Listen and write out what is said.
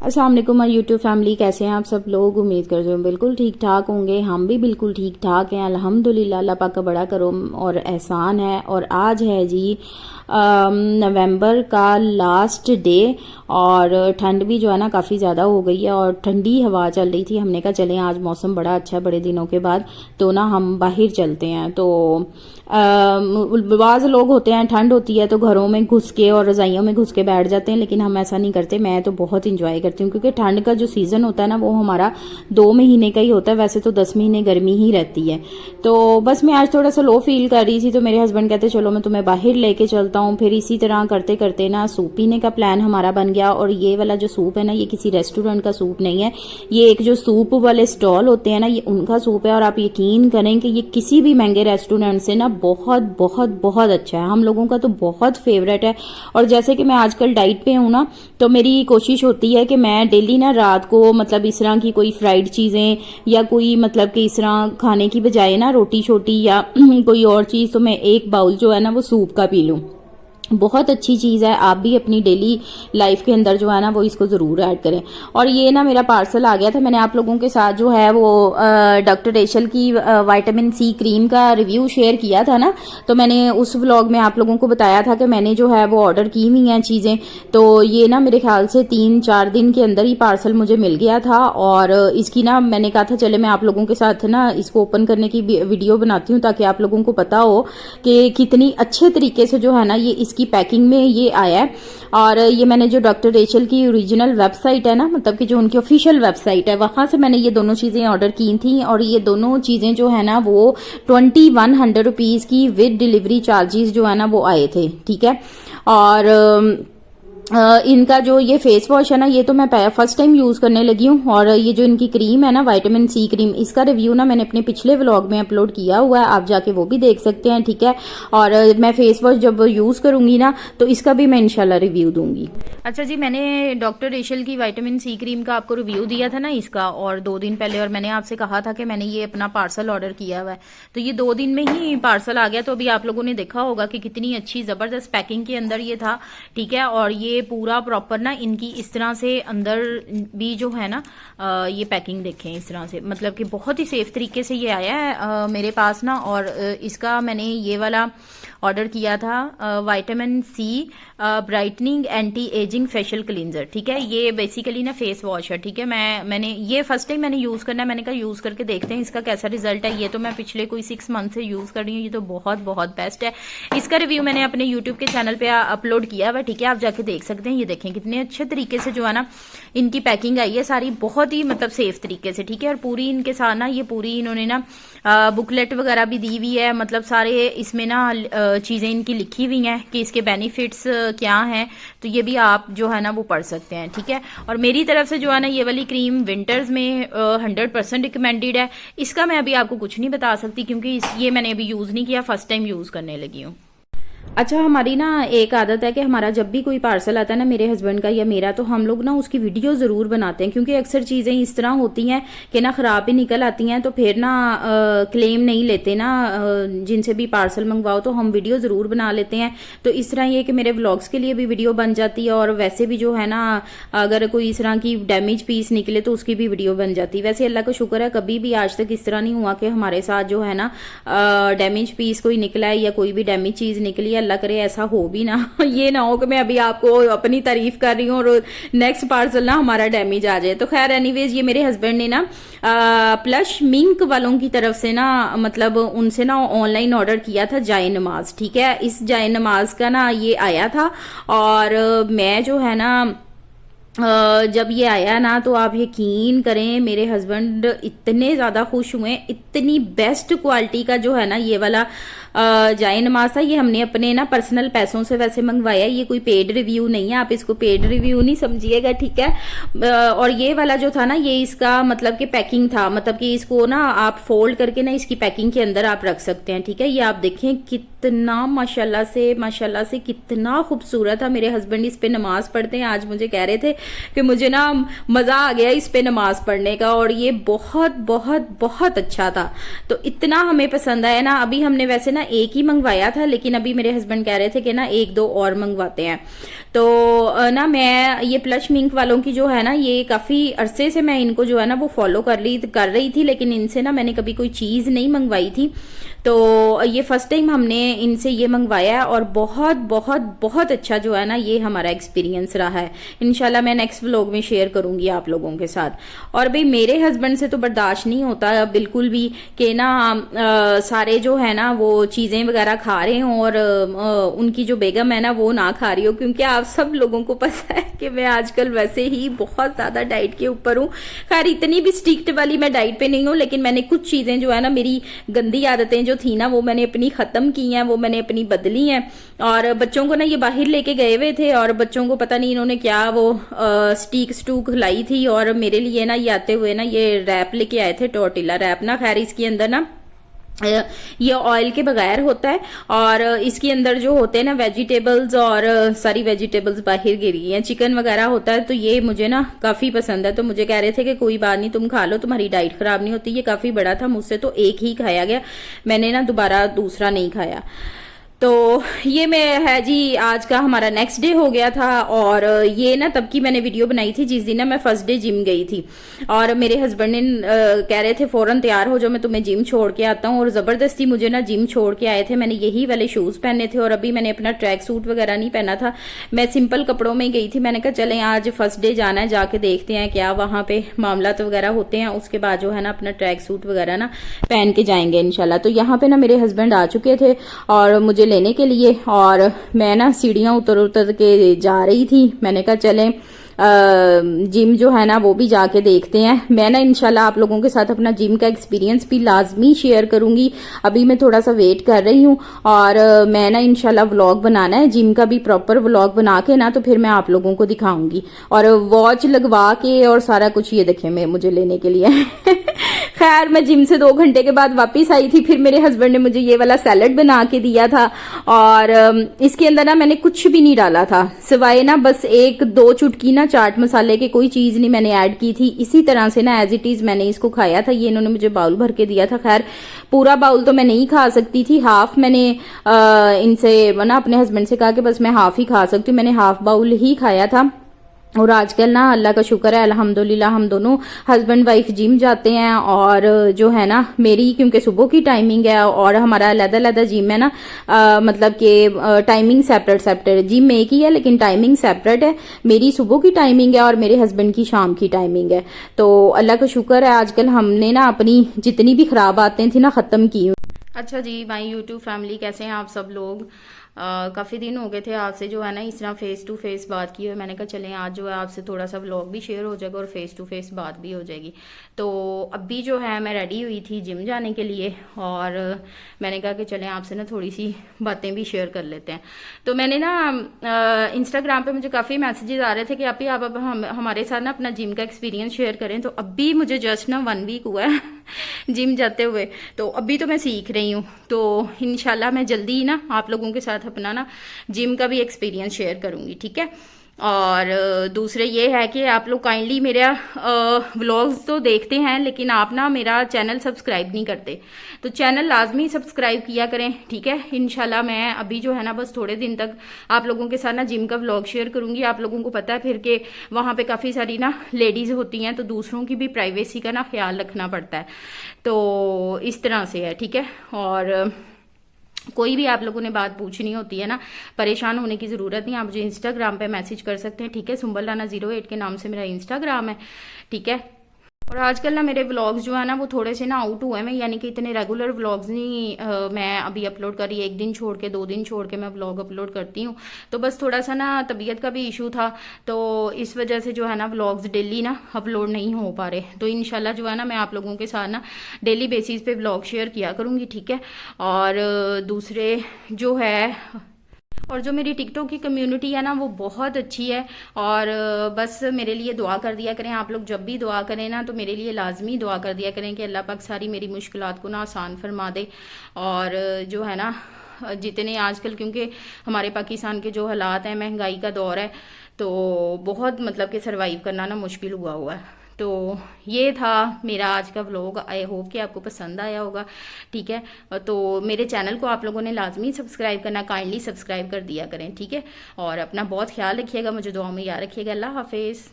अस्सलाम वालेकुम my YouTube family, कैसे हैं आप सब लोग। उम्मीद करते हैं बिल्कुल ठीक ठाक होंगे। हम भी बिल्कुल ठीक ठाक हैं अल्हम्दुलिल्लाह। अल्लाह पाक का बड़ा करम और एहसान है। और आज है जी नवंबर का लास्ट डे और ठंड भी जो है ना काफ़ी ज़्यादा हो गई है और ठंडी हवा चल रही थी। हमने कहा चलें आज मौसम बड़ा अच्छा है बड़े दिनों के बाद, तो ना हम बाहर चलते हैं। तो बाज़ लोग होते हैं ठंड होती है तो घरों में घुस के और रज़ाइयों में घुस के बैठ जाते हैं, लेकिन हम ऐसा नहीं करते। मैं तो बहुत इंजॉय करती हूँ क्योंकि ठंड का जो सीज़न होता है ना वो हमारा 2 महीने का ही होता है। वैसे तो 10 महीने गर्मी ही रहती है। तो बस मैं आज थोड़ा सा लो फील कर रही थी तो मेरे हस्बैंड कहते चलो मैं तुम्हें बाहर लेके चलता हूँ। फिर इसी तरह करते करते ना सूप पीने का प्लान हमारा बन गया। और ये वाला जो सूप है ना, ये किसी रेस्टोरेंट का सूप नहीं है, ये एक जो सूप वाले स्टॉल होते हैं ना, ये उनका सूप है। और आप यकीन करें कि ये किसी भी महंगे रेस्टोरेंट से ना बहुत बहुत बहुत अच्छा है। हम लोगों का तो बहुत फेवरेट है। और जैसे कि मैं आजकल डाइट पे हूँ ना, तो मेरी कोशिश होती है कि मैं डेली ना रात को मतलब इस तरह की कोई फ्राइड चीज़ें या कोई मतलब कि इस तरह खाने की बजाय ना रोटी छोटी या कोई और चीज़, तो मैं एक बाउल जो है ना वो सूप का पी लूँ। बहुत अच्छी चीज़ है। आप भी अपनी डेली लाइफ के अंदर जो है ना वो इसको ज़रूर ऐड करें। और ये ना मेरा पार्सल आ गया था। मैंने आप लोगों के साथ जो है वो डॉक्टर रेशल की विटामिन सी क्रीम का रिव्यू शेयर किया था ना, तो मैंने उस व्लॉग में आप लोगों को बताया था कि मैंने जो है वो ऑर्डर की हुई हैं चीज़ें। तो ये ना मेरे ख्याल से 3-4 दिन के अंदर ही पार्सल मुझे मिल गया था। और इसकी ना मैंने कहा था चले मैं आप लोगों के साथ ना इसको ओपन करने की वीडियो बनाती हूँ ताकि आप लोगों को पता हो कि कितनी अच्छे तरीके से जो है ना ये की पैकिंग में ये आया है। और ये मैंने जो डॉक्टर रेचल की ओरिजिनल वेबसाइट है ना, मतलब कि जो उनकी ऑफिशियल वेबसाइट है, वहां से मैंने ये दोनों चीजें ऑर्डर की थी। और ये दोनों चीजें जो है ना वो 2100 रुपीज की विद डिलीवरी चार्जेस जो है ना वो आए थे। ठीक है। और इनका जो ये फेस वॉश है ना, ये तो मैं फर्स्ट टाइम यूज करने लगी हूँ। और ये जो इनकी क्रीम है ना विटामिन सी क्रीम, इसका रिव्यू ना मैंने अपने पिछले व्लॉग में अपलोड किया हुआ है, आप जाके वो भी देख सकते हैं। ठीक है। और मैं फेस वॉश जब यूज करूंगी ना तो इसका भी मैं इंशाल्लाह रिव्यू दूंगी। अच्छा जी, मैंने डॉक्टर रेशल की विटामिन सी क्रीम का आपको रिव्यू दिया था ना इसका, और 2 दिन पहले, और मैंने आपसे कहा था कि मैंने ये अपना पार्सल ऑर्डर किया हुआ है। तो ये 2 दिन में ही पार्सल आ गया। तो अभी आप लोगों ने देखा होगा कि कितनी अच्छी जबरदस्त पैकिंग के अंदर ये था। ठीक है। और ये पूरा प्रॉपर ना इनकी इस तरह से अंदर भी जो है ना ये पैकिंग देखें इस तरह से, मतलब कि बहुत ही सेफ तरीके से ये आया है मेरे पास ना। और इसका मैंने ये वाला ऑर्डर किया था vitamin C brightening anti ageing facial cleanser. ठीक है। ये बेसिकली ना फेस वॉश है। ठीक है। मैंने ये फर्स्ट टाइम मैंने यूज करना है, मैंने कहा यूज करके देखते हैं इसका कैसा रिजल्ट है। ये तो मैं पिछले कोई 6 मंथ से यूज कर रही हूँ। ये तो बहुत बहुत बेस्ट है। इसका रिव्यू मैंने अपने यूट्यूब के चैनल पे अपलोड किया हुआ। ठीक है। आप जाके देख सकते हैं। ये देखें कितने अच्छे तरीके से जो है ना इनकी पैकिंग आई है सारी, बहुत ही मतलब सेफ तरीके से। ठीक है। और पूरी इनके साथ ना ये पूरी इन्होंने ना बुकलेट वगैरह भी दी हुई है, मतलब सारे इसमें ना चीजें इनकी लिखी हुई हैं कि इसके बेनिफिट्स क्या हैं। तो ये भी आप जो है ना वो पढ़ सकते हैं। ठीक है। और मेरी तरफ से जो है ना ये वाली क्रीम विंटर्स में 100% रिकमेंडेड है। इसका मैं अभी आपको कुछ नहीं बता सकती क्योंकि ये मैंने अभी यूज नहीं किया, फर्स्ट टाइम यूज करने लगी हूँ। अच्छा, हमारी ना एक आदत है कि हमारा जब भी कोई पार्सल आता है ना मेरे हस्बैंड का या मेरा, तो हम लोग ना उसकी वीडियो ज़रूर बनाते हैं क्योंकि अक्सर चीज़ें इस तरह होती हैं कि ना ख़राब ही निकल आती हैं। तो फिर ना क्लेम नहीं लेते ना जिनसे भी पार्सल मंगवाओ, तो हम वीडियो ज़रूर बना लेते हैं। तो इस तरह ये कि मेरे व्लॉग्स के लिए भी वीडियो बन जाती है और वैसे भी जो है ना अगर कोई इस तरह की डैमेज पीस निकले तो उसकी भी वीडियो बन जाती है। वैसे अल्लाह का शुक्र है कभी भी आज तक इस तरह नहीं हुआ कि हमारे साथ जो है ना डैमेज पीस कोई निकला है या कोई भी डैमेज चीज़ निकली है। अल्लाह करे ऐसा हो भी ना ये ना हो कि मैं अभी आपको अपनी तारीफ कर रही हूँ और नेक्स्ट पार्सल ना हमारा डैमेज आ जाए। तो खैर एनीवेज ये मेरे हस्बैंड ने ना प्लश मिंक वालों की तरफ से ना मतलब उनसे ना ऑनलाइन ऑर्डर किया था जाए नमाज। ठीक है। इस जाए नमाज का ना ये आया था और मैं जो है ना जब ये आया ना तो आप यकीन करें मेरे हस्बैंड इतने ज़्यादा खुश हुए। इतनी बेस्ट क्वालिटी का जो है ना ये वाला जाए नमाज था। ये हमने अपने ना पर्सनल पैसों से वैसे मंगवाया, ये कोई पेड रिव्यू नहीं है, आप इसको पेड रिव्यू नहीं समझिएगा। ठीक है। और ये वाला जो था ना ये इसका मतलब कि पैकिंग था, मतलब कि इसको ना आप फोल्ड करके ना इसकी पैकिंग के अंदर आप रख सकते हैं। ठीक है। ये आप देखें कितना माशाल्लाह से कितना खूबसूरत था। मेरे हस्बैंड इस पे नमाज पढ़ते हैं, आज मुझे कह रहे थे कि मुझे ना मजा आ गया इस पे नमाज पढ़ने का, और ये बहुत बहुत बहुत अच्छा था। तो इतना हमें पसंद आया ना। अभी हमने वैसे ना एक ही मंगवाया था, लेकिन अभी मेरे हस्बैंड कह रहे थे कि ना 1-2 और मंगवाते हैं। तो ना मैं ये प्लश मिंक वालों की जो है ना, ये काफ़ी अरसे से मैं इनको जो है ना वो फॉलो कर रही थी, लेकिन इनसे ना मैंने कभी कोई चीज़ नहीं मंगवाई थी। तो ये फर्स्ट टाइम हमने इनसे ये मंगवाया है और बहुत बहुत बहुत अच्छा जो है ना ये हमारा एक्सपीरियंस रहा है। इंशाल्लाह मैं नेक्स्ट व्लॉग में शेयर करूंगी आप लोगों के साथ। और भाई मेरे हस्बैंड से तो बर्दाश्त नहीं होता बिल्कुल भी कि ना सारे जो है ना वो चीज़ें वगैरह खा रहे हों और उनकी जो बेगम है ना वो ना खा रही हो, क्योंकि आप सब लोगों को पता है कि मैं आजकल वैसे ही बहुत ज़्यादा डाइट के ऊपर हूँ। खैर इतनी भी स्ट्रिक्ट वाली मैं डाइट पे नहीं हूँ, लेकिन मैंने कुछ चीज़ें जो है ना, मेरी गंदी आदतें जो थी ना वो मैंने अपनी खत्म की हैं, वो मैंने अपनी बदली हैं। और बच्चों को ना ये बाहर लेके गए हुए थे और बच्चों को पता नहीं इन्होंने क्या वो स्टीक स्टूक लाई थी, और मेरे लिए ना ये आते हुए ना ये रैप लेके आए थे, टोर्टिला रैप ना। खैर इसके अंदर ना ये ऑयल के बगैर होता है और इसके अंदर जो होते हैं ना वेजिटेबल्स, और सारी वेजिटेबल्स बाहर गिरी हैं, चिकन वगैरह होता है। तो ये मुझे ना काफ़ी पसंद है, तो मुझे कह रहे थे कि कोई बात नहीं तुम खा लो, तुम्हारी डाइट खराब नहीं होती। ये काफ़ी बड़ा था, मुझसे तो एक ही खाया गया, मैंने ना दोबारा दूसरा नहीं खाया। तो ये मैं है जी, आज का हमारा नेक्स्ट डे हो गया था। और ये ना तब की मैंने वीडियो बनाई थी जिस दिन ना मैं फर्स्ट डे जिम गई थी, और मेरे हस्बैंड ने कह रहे थे फौरन तैयार हो जाओ, मैं तुम्हें जिम छोड़ के आता हूँ। और ज़बरदस्ती मुझे ना जिम छोड़ के आए थे। मैंने यही वाले शूज़ पहने थे और अभी मैंने अपना ट्रैक सूट वगैरह नहीं पहना था, मैं सिंपल कपड़ों में गई थी। मैंने कहा चलें आज फर्स्ट डे जाना है, जाके देखते हैं क्या वहाँ पे मामलात वगैरह होते हैं, उसके बाद जो है ना अपना ट्रैक सूट वगैरह ना पहन के जाएंगे इंशाल्लाह। तो यहाँ पे ना मेरे हस्बैंड आ चुके थे और मुझे लेने के लिए, और मैं ना सीढ़ियां उतर उतर के जा रही थी। मैंने कहा चलें जिम जो है ना वो भी जाके देखते हैं। मैं ना इंशाल्लाह आप लोगों के साथ अपना जिम का एक्सपीरियंस भी लाजमी शेयर करूंगी। अभी मैं थोड़ा सा वेट कर रही हूँ और मैं ना इंशाल्लाह व्लॉग बनाना है जिम का भी, प्रॉपर व्लॉग बना के ना तो फिर मैं आप लोगों को दिखाऊंगी। और वॉच लगवा के और सारा कुछ ये देखें मैं मुझे लेने के लिए खैर मैं जिम से 2 घंटे के बाद वापस आई थी, फिर मेरे हस्बैंड ने मुझे ये वाला सैलड बना के दिया था। और इसके अंदर ना मैंने कुछ भी नहीं डाला था, सिवाय ना बस 1-2 चुटकी ना चाट मसाले के, कोई चीज नहीं मैंने ऐड की थी। इसी तरह से ना एज इट इज मैंने इसको खाया था। ये इन्होंने मुझे बाउल भर के दिया था। खैर पूरा बाउल तो मैं नहीं खा सकती थी, हाफ मैंने इनसे ना अपने हस्बैंड से कहा कि बस मैं हाफ ही खा सकती हूँ, मैंने हाफ बाउल ही खाया था। और आजकल ना अल्लाह का शुक्र है अल्हम्दुलिल्लाह हम दोनों हस्बैंड वाइफ जिम जाते हैं। और जो है ना मेरी क्योंकि सुबह की टाइमिंग है और हमारा अलग-अलग जिम है ना, मतलब कि टाइमिंग सेपरेट है, जिम एक ही है लेकिन टाइमिंग सेपरेट है। मेरी सुबह की टाइमिंग है और मेरे हस्बैंड की शाम की टाइमिंग है। तो अल्लाह का शुक्र है आजकल हमने ना अपनी जितनी भी खराब आदतें थी ना ख़त्म की। अच्छा जी माई यूट्यूब फैमिली, कैसे हैं आप सब लोग? काफ़ी दिन हो गए थे आपसे जो है ना इस तरह फेस टू फेस बात की हुई। मैंने कहा चलें आज जो है आपसे थोड़ा सा व्लॉग भी शेयर हो जाएगा और फेस टू फेस बात भी हो जाएगी। तो अभी जो है मैं रेडी हुई थी जिम जाने के लिए और मैंने कहा कि चलें आपसे ना थोड़ी सी बातें भी शेयर कर लेते हैं। तो मैंने ना इंस्टाग्राम पे मुझे काफ़ी मैसेजेस आ रहे थे कि आप अब हमारे साथ ना अपना जिम का एक्सपीरियंस शेयर करें। तो अभी मुझे जस्ट ना 1 वीक हुआ है जिम जाते हुए, तो अभी तो मैं सीख रही हूँ। तो इंशाल्लाह मैं जल्दी ही ना आप लोगों के साथ अपना ना जिम का भी एक्सपीरियंस शेयर करूँगी, ठीक है। और दूसरे ये है कि आप लोग काइंडली मेरा व्लॉग्स तो देखते हैं लेकिन आप ना मेरा चैनल सब्सक्राइब नहीं करते, तो चैनल लाजमी सब्सक्राइब किया करें, ठीक है। इंशाल्लाह मैं अभी जो है ना बस थोड़े दिन तक आप लोगों के साथ ना जिम का व्लॉग शेयर करूंगी। आप लोगों को पता है फिर के वहाँ पे काफ़ी सारी ना लेडीज़ होती हैं, तो दूसरों की भी प्राइवेसी का ना ख्याल रखना पड़ता है। तो इस तरह से है, ठीक है। और कोई भी आप लोगों ने बात पूछनी होती है ना, परेशान होने की ज़रूरत नहीं, आप मुझे इंस्टाग्राम पे मैसेज कर सकते हैं, ठीक है। सुंबल राना 08 के नाम से मेरा इंस्टाग्राम है, ठीक है। और आजकल ना मेरे व्लॉग्स जो है ना वो थोड़े से ना आउट हुए हैं, यानी कि इतने रेगुलर व्लॉग्स नहीं मैं अभी अपलोड कर रही, 1 दिन छोड़ के 2 दिन छोड़ के मैं व्लॉग अपलोड करती हूँ। तो बस थोड़ा सा ना तबीयत का भी इशू था, तो इस वजह से जो है ना व्लॉग्स डेली ना अपलोड नहीं हो पा रहे। तो इंशाल्लाह जो है ना मैं आप लोगों के साथ ना डेली बेसिस पे व्लॉग शेयर किया करूँगी, ठीक है। और दूसरे जो है और जो मेरी टिकटॉक की कम्युनिटी है ना वो बहुत अच्छी है। और बस मेरे लिए दुआ कर दिया करें आप लोग, जब भी दुआ करें ना तो मेरे लिए लाजमी दुआ कर दिया करें कि अल्लाह पाक सारी मेरी मुश्किलात को ना आसान फरमा दे। और जो है ना जितने आजकल क्योंकि हमारे पाकिस्तान के जो हालात हैं, महंगाई का दौर है, तो बहुत मतलब कि सर्वाइव करना ना मुश्किल हुआ है। तो ये था मेरा आज का व्लॉग। आई होप कि आपको पसंद आया होगा। ठीक है, तो मेरे चैनल को आप लोगों ने लाजमी सब्सक्राइब करना, काइंडली सब्सक्राइब कर दिया करें। ठीक है, और अपना बहुत ख्याल रखिएगा, मुझे दुआ में याद रखिएगा। अल्लाह हाफिज़।